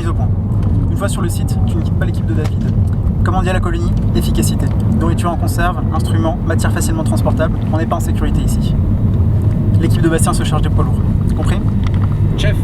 mise au point. Une fois sur le site, tu ne quittes pas l'équipe de David. Comme on dit à la colonie, efficacité. Nourriture en conserve, instruments, matières facilement transportables, on n'est pas en sécurité ici. L'équipe de Bastien se charge des poids lourds. Compris ? Chef.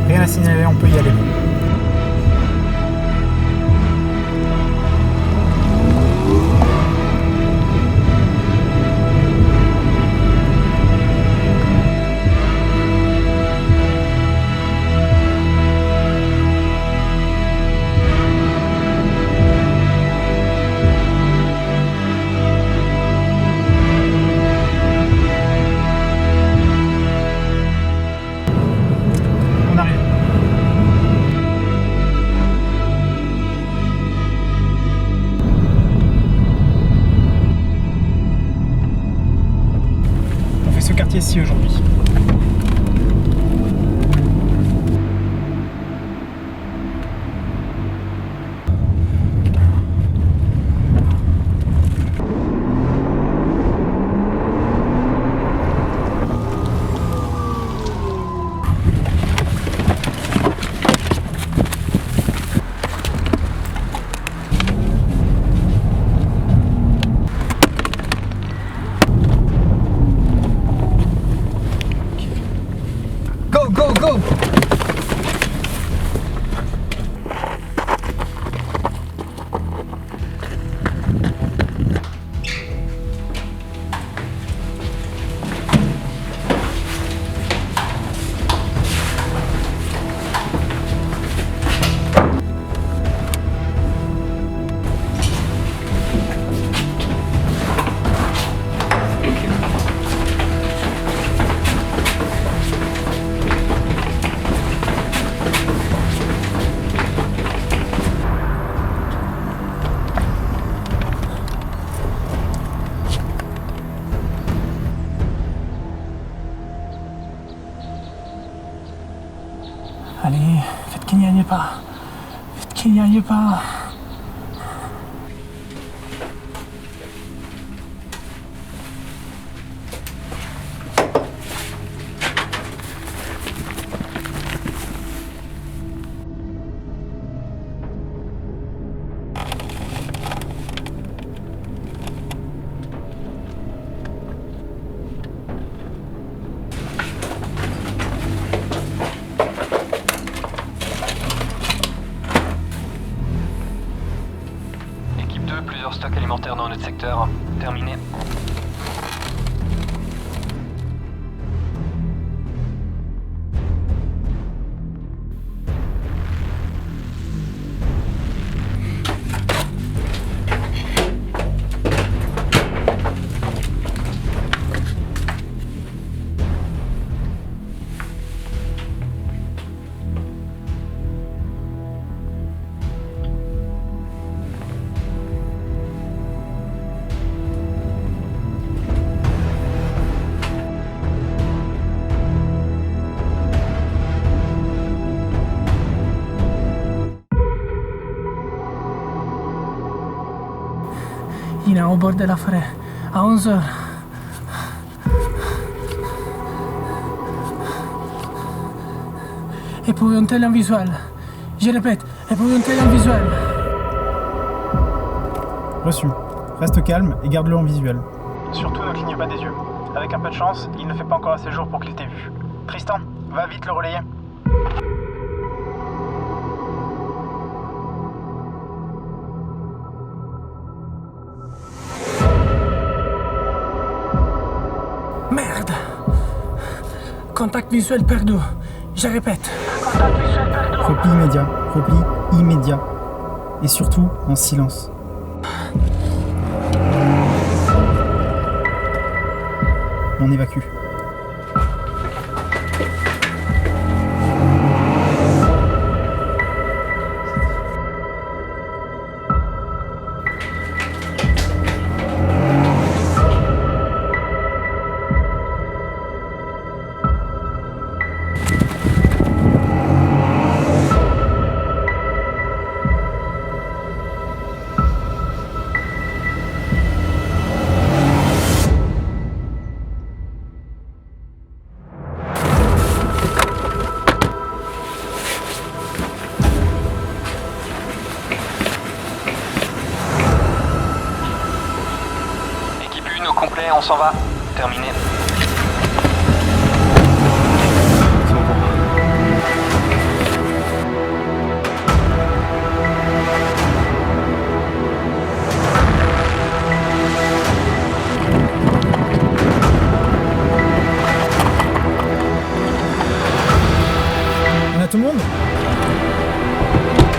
Rien à signaler, on peut y aller. On arrive. On fait ce quartier-ci aujourd'hui. Go, go, go! Allez, faites qu'il n'y aille pas. Faites qu'il n'y aille pas. Plusieurs stocks alimentaires dans notre secteur. Terminé. Il est au bord de la forêt, à 11h. Épouvantail en visuel. Je répète, épouvantail en visuel. Reçu. Reste calme et garde-le en visuel. Surtout ne cligne pas des yeux. Avec un peu de chance, il ne fait pas encore assez jour pour qu'il t'ait vu. Tristan, va vite le relayer. Contact visuel perdu. Je répète. Repli immédiat. Et surtout, en silence. On évacue. Complet, on s'en va. Terminé. On a tout le monde?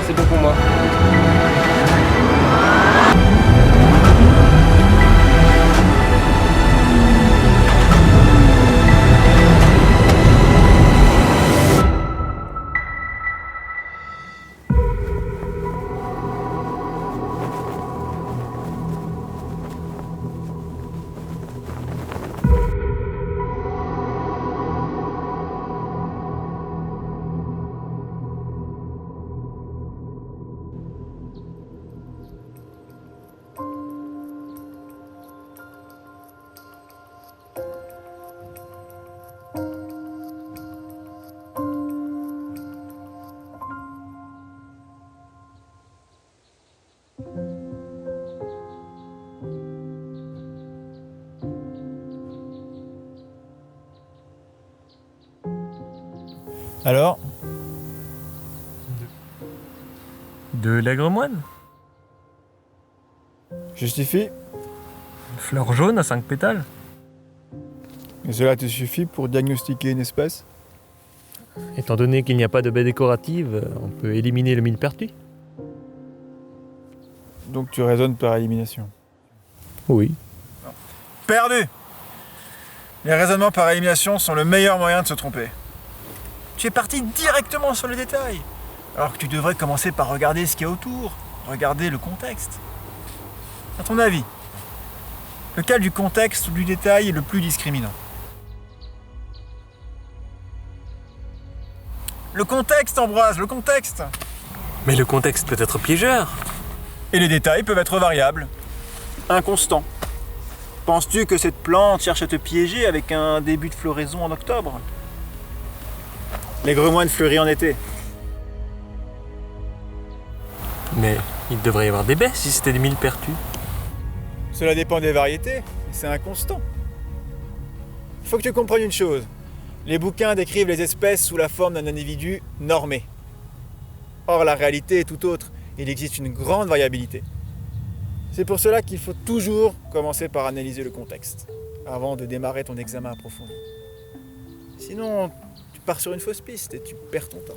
C'est bon pour moi. Alors? De l'aigre-moine. Justifie. Une fleur jaune à 5 pétales. Et cela te suffit pour diagnostiquer une espèce? Étant donné qu'il n'y a pas de baie décorative, on peut éliminer le millepertuis. Donc tu raisonnes par élimination. Oui. Perdu! Les raisonnements par élimination sont le meilleur moyen de se tromper. Tu es parti directement sur le détail, alors que tu devrais commencer par regarder ce qu'il y a autour, regarder le contexte. À ton avis, lequel du contexte ou du détail est le plus discriminant? Le contexte, Ambroise, le contexte! Mais le contexte peut être piégeur. Et les détails peuvent être variables, inconstants. Penses-tu que cette plante cherche à te piéger avec un début de floraison en octobre? L'aigre-moine fleurit en été. Mais il devrait y avoir des baies si c'était des millepertuis. Cela dépend des variétés, c'est inconstant. Il faut que tu comprennes une chose. Les bouquins décrivent les espèces sous la forme d'un individu normé. Or, la réalité est tout autre. Il existe une grande variabilité. C'est pour cela qu'il faut toujours commencer par analyser le contexte, avant de démarrer ton examen approfondi. Sinon, tu pars sur une fausse piste et tu perds ton temps.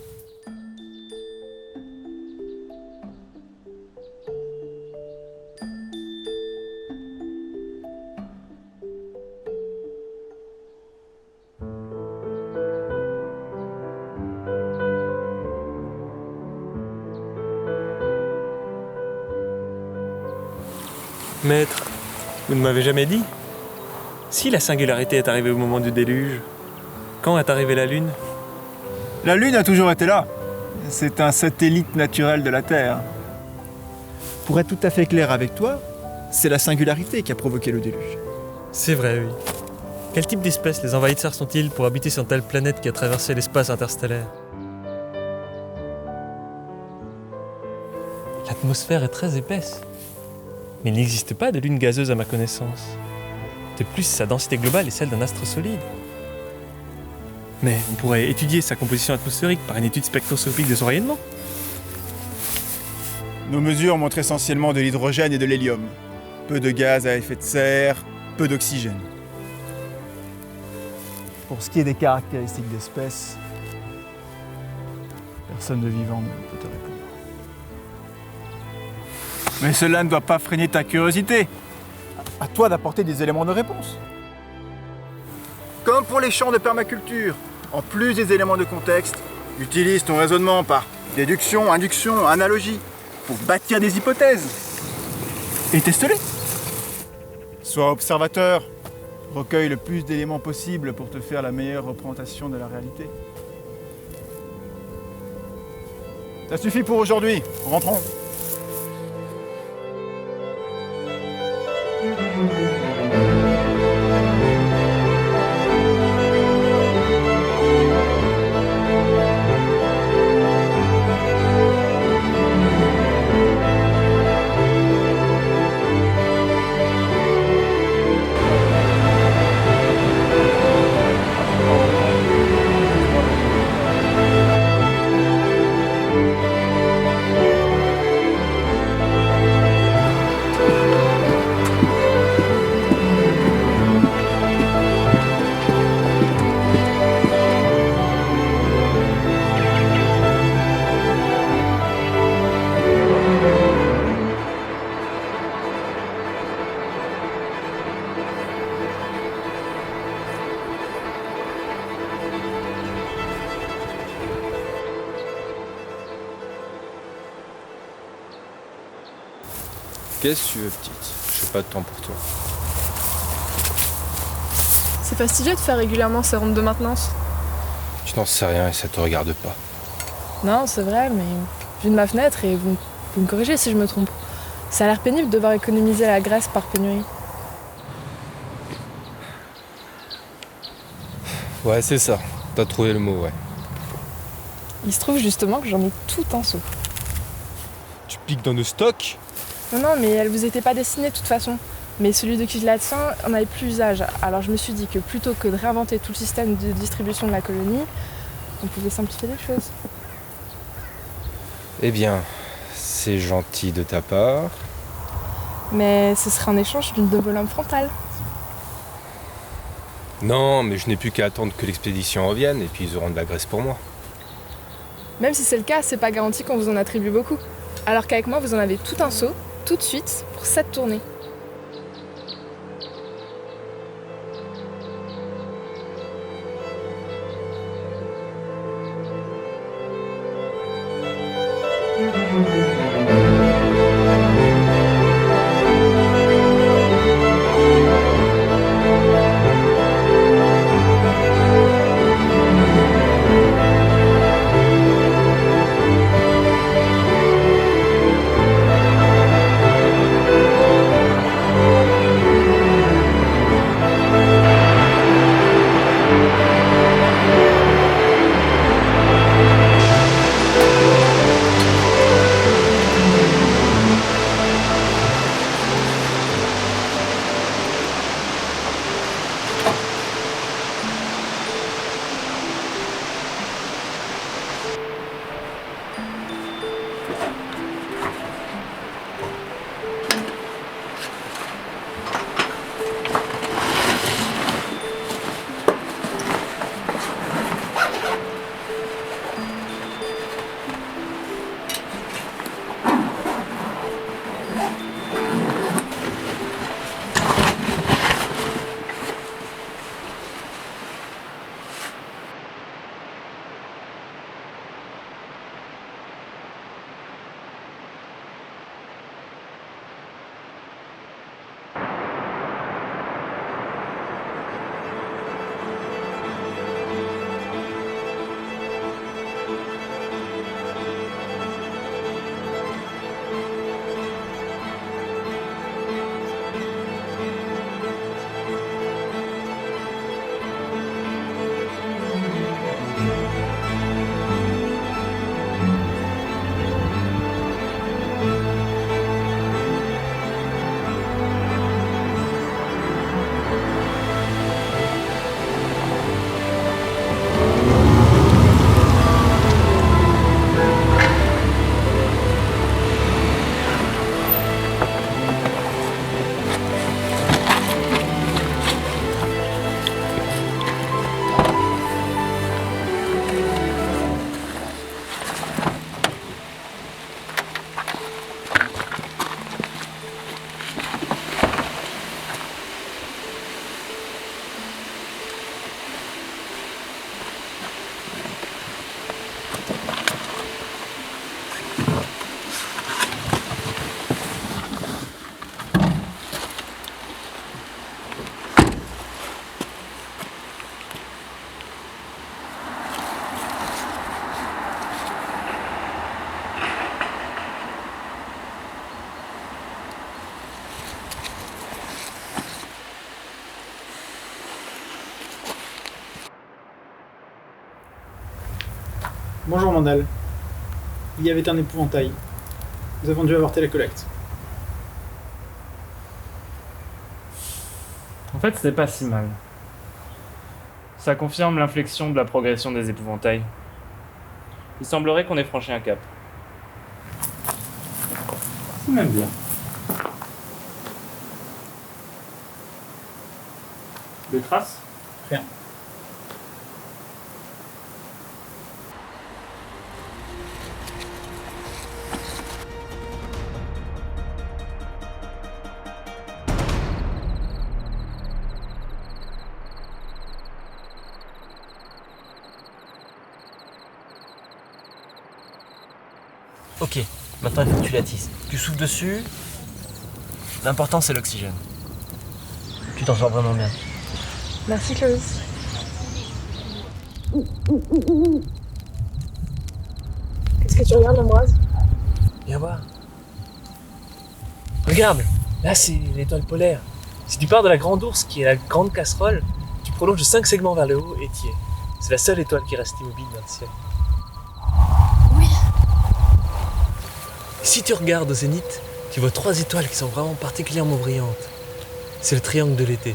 Maître, vous ne m'avez jamais dit. Si la singularité est arrivée au moment du déluge, quand est arrivée la Lune? La Lune a toujours été là. C'est un satellite naturel de la Terre. Pour être tout à fait clair avec toi, c'est la singularité qui a provoqué le déluge. C'est vrai, oui. Quel type d'espèces les envahisseurs sont-ils pour habiter sur une telle planète qui a traversé l'espace interstellaire? L'atmosphère est très épaisse. Mais il n'existe pas de lune gazeuse à ma connaissance. De plus, sa densité globale est celle d'un astre solide. Mais on pourrait étudier sa composition atmosphérique par une étude spectroscopique de son rayonnement. Nos mesures montrent essentiellement de l'hydrogène et de l'hélium. Peu de gaz à effet de serre, peu d'oxygène. Pour ce qui est des caractéristiques d'espèces, personne de vivant ne peut te répondre. Mais cela ne doit pas freiner ta curiosité. À toi d'apporter des éléments de réponse. Comme pour les champs de permaculture, en plus des éléments de contexte, utilise ton raisonnement par déduction, induction, analogie, pour bâtir des hypothèses. Et teste-les. Sois observateur, recueille le plus d'éléments possible pour te faire la meilleure représentation de la réalité. Ça suffit pour aujourd'hui, rentrons. Qu'est-ce que tu veux, petite? Je n'ai pas de temps pour toi. C'est fastidieux de faire régulièrement ces rondes de maintenance. Tu n'en sais rien et ça te regarde pas. Non, c'est vrai, mais vu de ma fenêtre et vous me corrigez si je me trompe. Ça a l'air pénible de devoir économiser la graisse par pénurie. Ouais, c'est ça. T'as trouvé le mot, ouais. Il se trouve justement que j'en ai tout un seau. Tu piques dans nos stocks? Non, mais elle vous était pas destinée de toute façon. Mais celui de qui je la tiens en avait plus usage. Alors je me suis dit que plutôt que de réinventer tout le système de distribution de la colonie, on pouvait simplifier les choses. Eh bien, c'est gentil de ta part. Mais ce serait en échange d'une double lampe frontale. Non, mais je n'ai plus qu'à attendre que l'expédition revienne et puis ils auront de la graisse pour moi. Même si c'est le cas, c'est pas garanti qu'on vous en attribue beaucoup. Alors qu'avec moi, vous en avez tout un seau, tout de suite, pour cette tournée. Bonjour Mandal. Il y avait un épouvantail. Nous avons dû avorter la collecte. En fait, c'était pas si mal. Ça confirme l'inflexion de la progression des épouvantails. Il semblerait qu'on ait franchi un cap. C'est même bien. Des traces ? Rien. Ok, maintenant il faut que tu l'attises. Tu souffles dessus. L'important c'est l'oxygène. Tu t'en sors vraiment bien. Merci Clovis. Qu'est-ce que tu regardes, Ambroise? Viens voir. Regarde, là c'est l'étoile polaire. Si tu pars de la grande ours qui est la grande casserole, tu prolonges de 5 segments vers le haut et t'y es. C'est la seule étoile qui reste immobile dans le ciel. Oui. Si tu regardes au zénith, tu vois 3 étoiles qui sont vraiment particulièrement brillantes. C'est le triangle de l'été.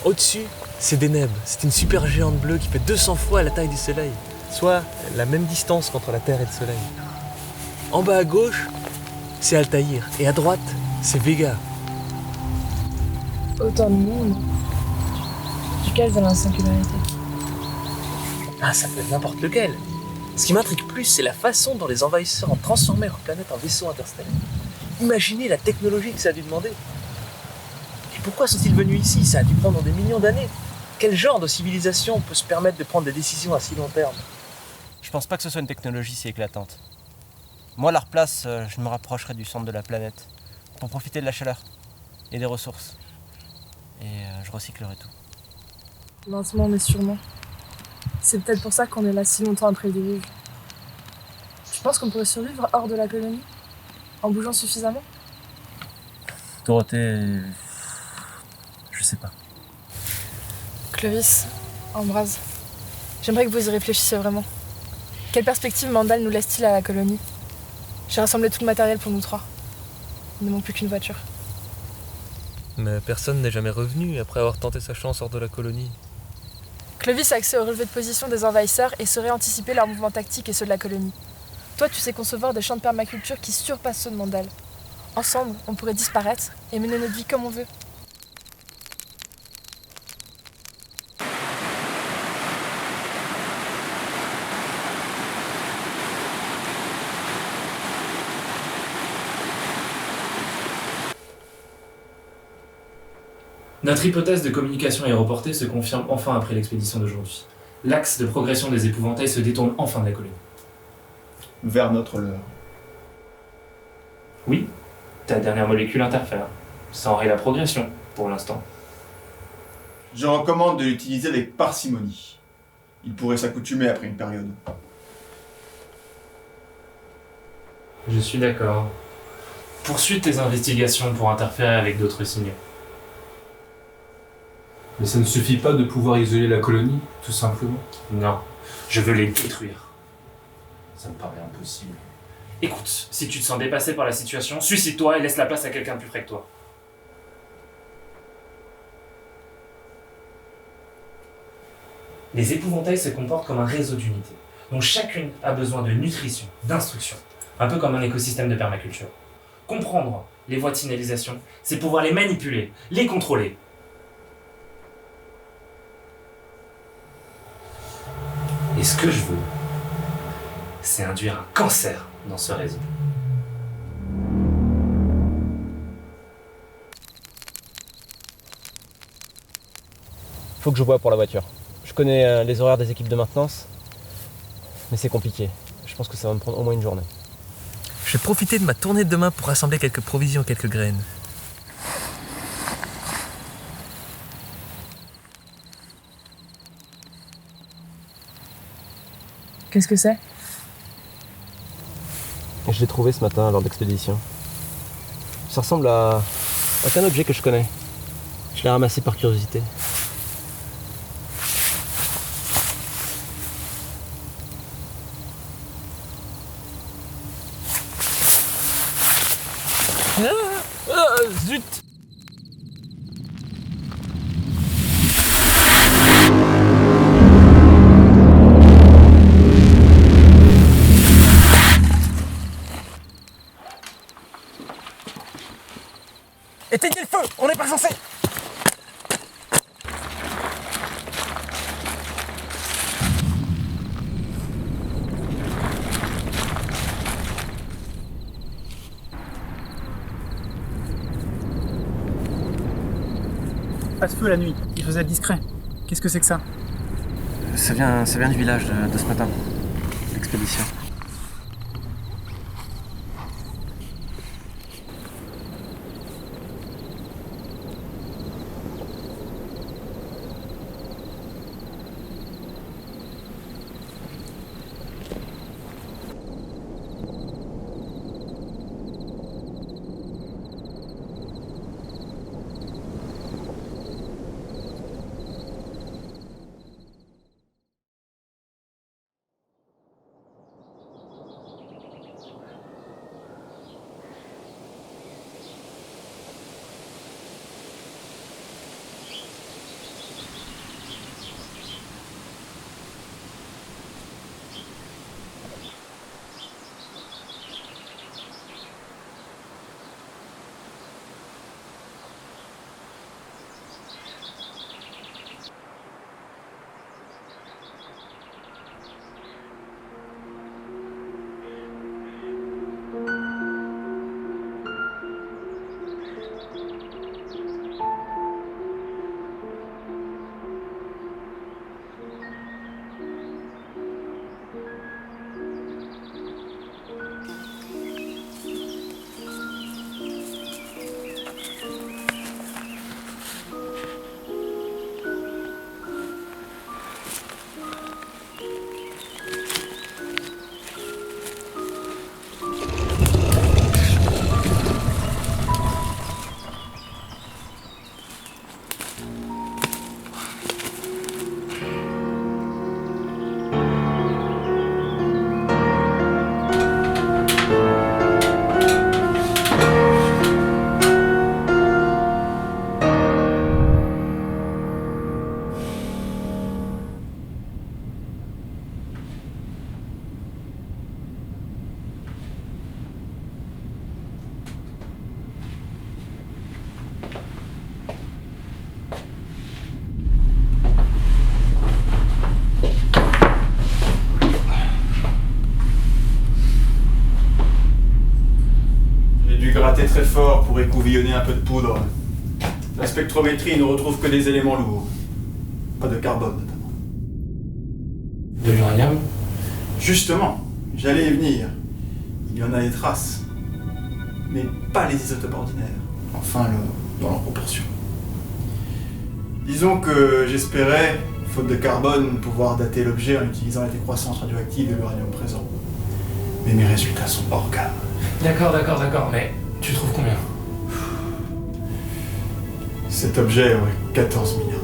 Au-dessus, c'est Deneb. C'est une supergéante bleue qui fait 200 fois la taille du Soleil, soit la même distance qu'entre la Terre et le Soleil. En bas à gauche, c'est Altaïr, et à droite, c'est Vega. Autant de monde. Duquel dans la singularité? Ah, ça peut être n'importe lequel. Ce qui m'intrigue plus, c'est la façon dont les envahisseurs ont transformé leur planète en vaisseau interstellaire. Imaginez la technologie que ça a dû demander. Et pourquoi sont-ils venus ici? Ça a dû prendre des millions d'années. Quel genre de civilisation peut se permettre de prendre des décisions à si long terme? Je pense pas que ce soit une technologie si éclatante. Moi, à leur place, je me rapprocherais du centre de la planète pour profiter de la chaleur et des ressources. Et je recyclerai tout. Lentement mais sûrement. C'est peut-être pour ça qu'on est là si longtemps après le déluge. Tu penses qu'on pourrait survivre hors de la colonie? En bougeant suffisamment? Dorothée... je sais pas. Clovis, Ambroise, j'aimerais que vous y réfléchissiez vraiment. Quelle perspective Mandal nous laisse-t-il à la colonie? J'ai rassemblé tout le matériel pour nous 3. Il ne manque plus qu'une voiture. Mais personne n'est jamais revenu après avoir tenté sa chance hors de la colonie. Clovis a accès au relevé de position des envahisseurs et saurait anticiper leurs mouvements tactiques et ceux de la colonie. Toi, tu sais concevoir des champs de permaculture qui surpassent ceux de Mandal. Ensemble, on pourrait disparaître et mener notre vie comme on veut. Notre hypothèse de communication aéroportée se confirme enfin après l'expédition d'aujourd'hui. L'axe de progression des épouvantails se détourne enfin de la colonie. Vers notre leurre. Oui, ta dernière molécule interfère. Ça enraye la progression, pour l'instant. Je recommande de l'utiliser avec parcimonie. Il pourrait s'accoutumer après une période. Je suis d'accord. Poursuis tes investigations pour interférer avec d'autres signaux. Mais ça ne suffit pas de pouvoir isoler la colonie, tout simplement. Non, je veux les détruire. Ça me paraît impossible. Écoute, si tu te sens dépassé par la situation, suicide-toi et laisse la place à quelqu'un de plus près que toi. Les épouvantails se comportent comme un réseau d'unités, dont chacune a besoin de nutrition, d'instruction, un peu comme un écosystème de permaculture. Comprendre les voies de signalisation, c'est pouvoir les manipuler, les contrôler. Et ce que je veux, c'est induire un cancer dans ce réseau. Faut que je voie pour la voiture. Je connais les horaires des équipes de maintenance, mais c'est compliqué. Je pense que ça va me prendre au moins une journée. Je vais profiter de ma tournée de demain pour rassembler quelques provisions, quelques graines. Qu'est-ce que c'est? Je l'ai trouvé ce matin lors de l'expédition. Ça ressemble à un objet que je connais. Je l'ai ramassé par curiosité. zut! Éteignez le feu! On n'est pas censé! Pas de feu la nuit, il faisait discret. Qu'est-ce que c'est que ça? Ça vient du village de ce matin, l'expédition. Gratter très fort pour écouvillonner un peu de poudre. La spectrométrie ne retrouve que des éléments lourds. Pas de carbone, notamment. De l'uranium? Justement, j'allais y venir. Il y en a des traces. Mais pas les isotopes ordinaires. Enfin, dans leur proportion. Disons que j'espérais, faute de carbone, pouvoir dater l'objet en utilisant la décroissance radioactive de l'uranium présent. Mais mes résultats sont hors gamme. D'accord, mais tu trouves combien? Cet objet aurait 14 milliards